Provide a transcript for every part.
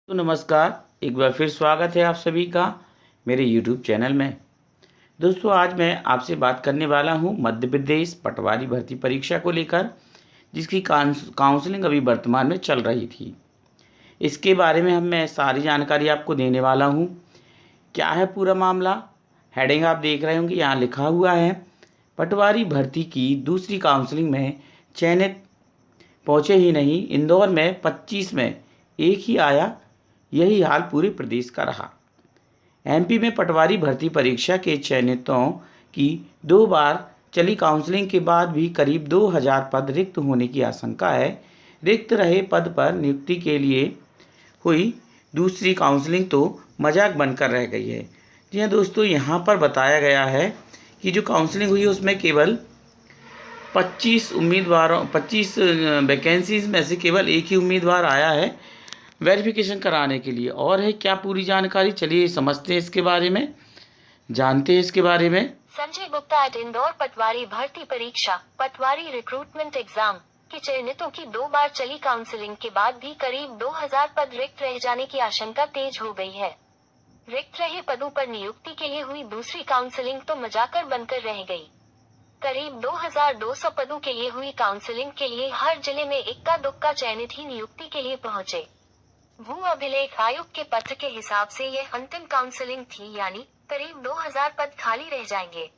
तो नमस्कार, एक बार फिर स्वागत है आप सभी का मेरे YouTube चैनल में। दोस्तों, आज मैं आपसे बात करने वाला हूं मध्य प्रदेश पटवारी भर्ती परीक्षा को लेकर, जिसकी काउंसलिंग अभी वर्तमान में चल रही थी। इसके बारे में मैं सारी जानकारी आपको देने वाला हूं। क्या है पूरा मामला? हेडिंग आप देख रहे होंगे, यहाँ लिखा हुआ है पटवारी भर्ती की दूसरी काउंसलिंग में चयनित पहुँचे ही नहीं, इंदौर में 25 में एक ही आया, यही हाल पूरे प्रदेश का रहा। एमपी में पटवारी भर्ती परीक्षा के चयनितों की 2 बार चली काउंसलिंग के बाद भी करीब 2000 पद रिक्त होने की आशंका है। रिक्त रहे पद पर नियुक्ति के लिए हुई दूसरी काउंसलिंग तो मजाक बनकर रह गई है। जी हाँ दोस्तों, यहाँ पर बताया गया है कि जो काउंसलिंग हुई उसमें केवल 25 वैकेंसीज में से केवल एक ही उम्मीदवार आया है वेरिफिकेशन कराने के लिए। और है क्या पूरी जानकारी, चलिए समझते हैं इसके बारे में, जानते हैं इसके बारे में। संजय गुप्ता एट इंदौर पटवारी भर्ती परीक्षा पटवारी रिक्रूटमेंट एग्जाम के चयनितों की 2 बार चली काउंसलिंग के बाद भी करीब 2000 पद रिक्त रह जाने की आशंका तेज हो गई है। रिक्त रहे पदों पर नियुक्ति के लिए हुई दूसरी काउंसलिंग तो मजाकर बनकर रह गई। करीब 2200 पदों के लिए हुई काउंसलिंग के लिए हर जिले में इक्का दुक्का चयनित ही नियुक्ति के लिए पहुंचे। भू अभिलेख आयोग के पत्र के हिसाब से यह अंतिम काउंसलिंग थी, यानी करीब 2000 पद खाली रह जाएंगे।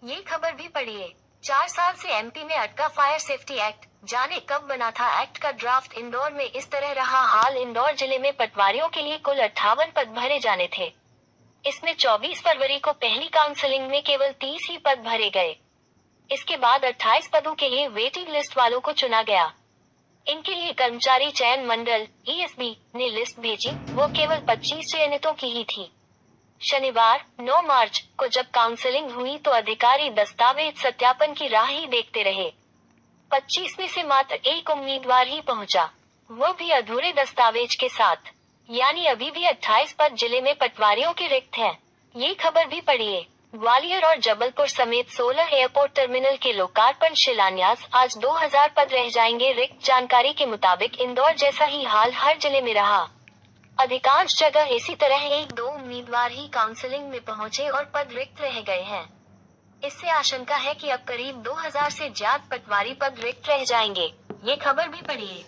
ये खबर भी पढ़िए। 4 साल से एमपी में अटका फायर सेफ्टी एक्ट, जाने कब बना था एक्ट का ड्राफ्ट। इंदौर में इस तरह रहा हाल। इंदौर जिले में पटवारियों के लिए कुल 58 पद भरे जाने थे। इसमें 24 फरवरी को पहली काउंसलिंग में केवल 30 ही पद भरे गए। इसके बाद 28 पदों के लिए वेटिंग लिस्ट वालों को चुना गया। इनके लिए कर्मचारी चयन मंडल (ईएसबी) ने लिस्ट भेजी, वो केवल 25 चयनितों की ही थी। शनिवार 9 मार्च को जब काउंसलिंग हुई तो अधिकारी दस्तावेज सत्यापन की राह ही देखते रहे। 25 में से मात्र एक उम्मीदवार ही पहुंचा, वो भी अधूरे दस्तावेज के साथ। यानी अभी भी 28 पद जिले में पटवारियों के रिक्त हैं। ये खबर भी पढ़िए। ग्वालियर और जबलपुर समेत 16 एयरपोर्ट टर्मिनल के लोकार्पण शिलान्यास, आज 2000 पद रह जाएंगे रिक्त। जानकारी के मुताबिक इंदौर जैसा ही हाल हर जिले में रहा। अधिकांश जगह इसी तरह 1-2 उम्मीदवार ही काउंसलिंग में पहुंचे और पद रिक्त रह गए हैं। इससे आशंका है कि अब करीब 2000 से ज्यादा पटवारी पद रिक्त रह जाएंगे। ये खबर भी पढ़िए।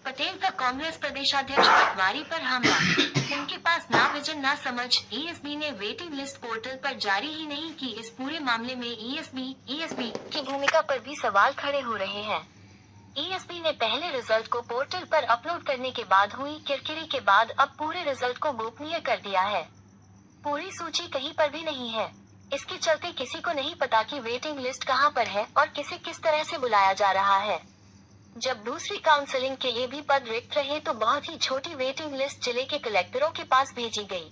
पटेल का कांग्रेस प्रदेशाध्यक्ष पटवारी पर हमला, उनके पास ना विजन ना समझ। ईएसबी ने वेटिंग लिस्ट पोर्टल पर जारी ही नहीं की। इस पूरे मामले में ईएसबी की भूमिका पर भी सवाल खड़े हो रहे हैं। ईएसबी ने पहले रिजल्ट को पोर्टल पर अपलोड करने के बाद हुई किरकिरी के बाद अब पूरे रिजल्ट को गोपनीय कर दिया है। पूरी सूची कहीं पर भी नहीं है। इसके चलते किसी को नहीं पता कि वेटिंग लिस्ट कहां पर है और किसे किस तरह से बुलाया जा रहा है। जब दूसरी काउंसलिंग के लिए भी पद रिक्त रहे तो बहुत ही छोटी वेटिंग लिस्ट जिले के कलेक्टरों के पास भेजी गई।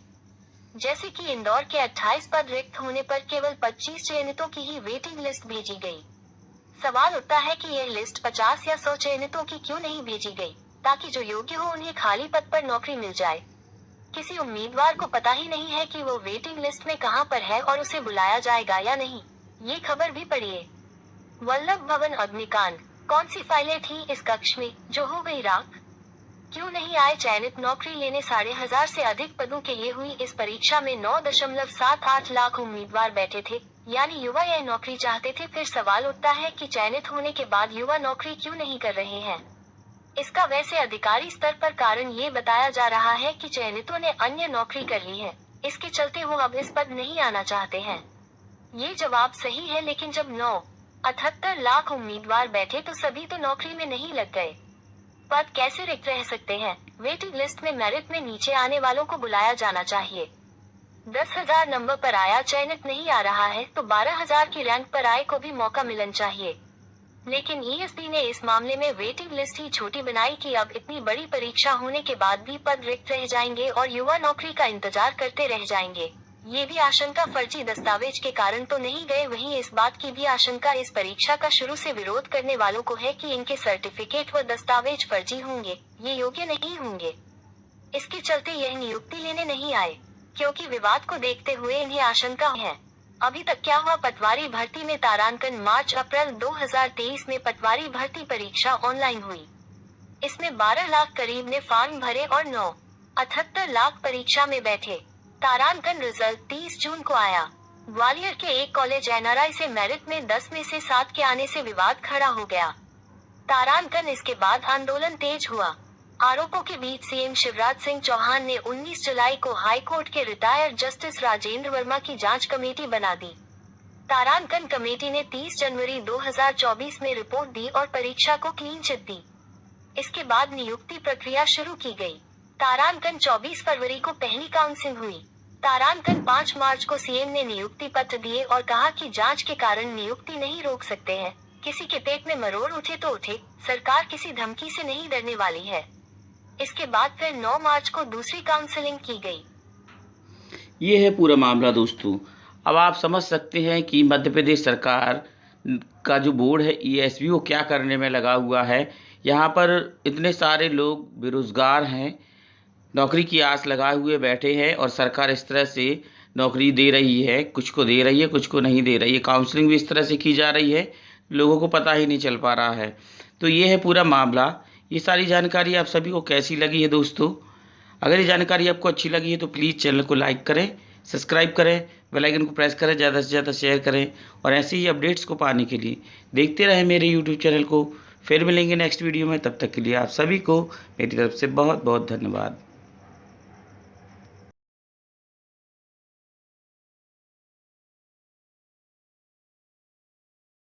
जैसे कि इंदौर के 28 पद रिक्त होने पर केवल 25 चयनितों की ही वेटिंग लिस्ट भेजी गई। सवाल उठता है कि यह लिस्ट 50 या 100 चयनितों की क्यों नहीं भेजी गई, ताकि जो योग्य हो उन्हें खाली पद पर नौकरी मिल जाए। किसी उम्मीदवार को पता ही नहीं है कि वो वेटिंग लिस्ट में कहां पर है और उसे बुलाया जाएगा या नहीं। ये खबर भी पढ़िए। वल्लभ भवन अग्निकांड, कौन सी फाइलें थी इस कक्ष में जो हो गई राख? क्यों नहीं आए चयनित? नौकरी लेने 1500 से अधिक पदों के लिए हुई इस परीक्षा में 9.78 लाख उम्मीदवार बैठे थे, यानी युवा यह नौकरी चाहते थे। फिर सवाल उठता है कि चयनित होने के बाद युवा नौकरी क्यों नहीं कर रहे हैं। इसका वैसे अधिकारी स्तर पर कारण ये बताया जा रहा है कि चयनितों ने अन्य नौकरी कर ली है, इसके चलते वो अब इस पद नहीं आना चाहते हैं। ये जवाब सही है, लेकिन जब 9.78 लाख उम्मीदवार बैठे तो सभी तो नौकरी में नहीं लग गए। पद कैसे रिक्त रह सकते हैं? वेटिंग लिस्ट में मेरिट में नीचे आने वालों को बुलाया जाना चाहिए। 10,000 नंबर पर आया, चयनित नहीं आ रहा है तो 12,000 की रैंक पर आए को भी मौका मिलना चाहिए। लेकिन ईएसबी ने इस मामले में वेटिंग लिस्ट ही छोटी बनाई कि अब इतनी बड़ी परीक्षा होने के बाद भी पद रिक्त रह जाएंगे और युवा नौकरी का इंतजार करते रह जाएंगे। ये भी आशंका फर्जी दस्तावेज के कारण तो नहीं गए। वहीं इस बात की भी आशंका इस परीक्षा का शुरू से विरोध करने वालों को है कि इनके सर्टिफिकेट व दस्तावेज फर्जी होंगे, ये योग्य नहीं होंगे। इसके चलते यह नियुक्ति लेने नहीं आए, क्योंकि विवाद को देखते हुए इन्हें आशंका है। अभी तक क्या हुआ पटवारी भर्ती में तारांकन? मार्च-अप्रैल 2023 में पटवारी भर्ती परीक्षा ऑनलाइन हुई। इसमें 12 लाख करीब ने फॉर्म भरे और 78 लाख परीक्षा में बैठे। तारांकन रिजल्ट 30 जून को आया। ग्वालियर के एक कॉलेज एनआरआई से मेरिट में 10 में से 7 के आने से विवाद खड़ा हो गया। तारांकन इसके बाद आंदोलन तेज हुआ। आरोपों के बीच सीएम शिवराज सिंह चौहान ने 19 जुलाई को हाईकोर्ट के रिटायर्ड जस्टिस राजेंद्र वर्मा की जांच कमेटी बना दी। तारांकन कमेटी ने 30 जनवरी 2024 में रिपोर्ट दी और परीक्षा को क्लीन चिट दी। इसके बाद नियुक्ति प्रक्रिया शुरू की गई। तारांकन 24 फरवरी को पहली काउंसलिंग हुई। तारांकन 5 मार्च को सीएम ने नियुक्ति पत्र दिए और कहा कि जांच के कारण नियुक्ति नहीं रोक सकते हैं। किसी के पेट में मरोड़ उठे तो उठे, सरकार किसी धमकी से नहीं डरने वाली है। इसके बाद फिर 9 मार्च को दूसरी काउंसलिंग की गई। ये है पूरा मामला दोस्तों। अब आप समझ सकते हैं कि मध्य प्रदेश सरकार का जो बोर्ड है ईएसवी वो क्या करने में लगा हुआ है। यहाँ पर इतने सारे लोग बेरोज़गार हैं, नौकरी की आस लगाए हुए बैठे हैं और सरकार इस तरह से नौकरी दे रही है, कुछ को दे रही है कुछ को नहीं दे रही है। काउंसलिंग भी इस तरह से की जा रही है, लोगों को पता ही नहीं चल पा रहा है। तो ये है पूरा मामला। ये सारी जानकारी आप सभी को कैसी लगी है दोस्तों? अगर ये जानकारी आपको अच्छी लगी है तो प्लीज़ चैनल को लाइक करें, सब्सक्राइब करें, बेल आइकन को प्रेस करें, ज़्यादा से ज़्यादा शेयर करें और ऐसे ही अपडेट्स को पाने के लिए देखते रहें मेरे यूट्यूब चैनल को। फिर मिलेंगे नेक्स्ट वीडियो में, तब तक के लिए आप सभी को मेरी तरफ से बहुत बहुत धन्यवाद।